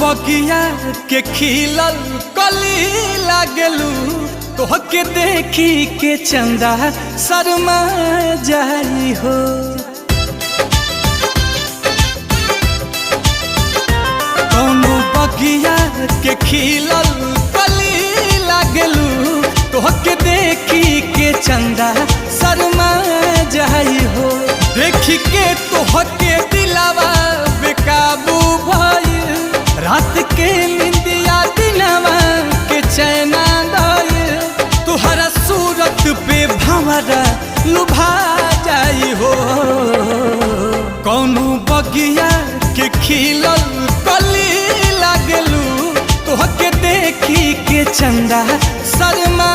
बगिया के खिलल कली लागलू, तोहके देखी के चंदा शर्मा जाई हो। कौनो बगिया के खिलल कली लागलू, तोहके देखी के चंदा शर्मा जाई हो। देखी के तोहके दिलावा बेकाबू भइल, रात के निंदिया दिनवा के चैना दइल, तुहरा सूरत पे भंवरा लुभा जाई हो। कौनो बगिया के खिलल कली लागलू, तोहके देखी के चंदा शर्मा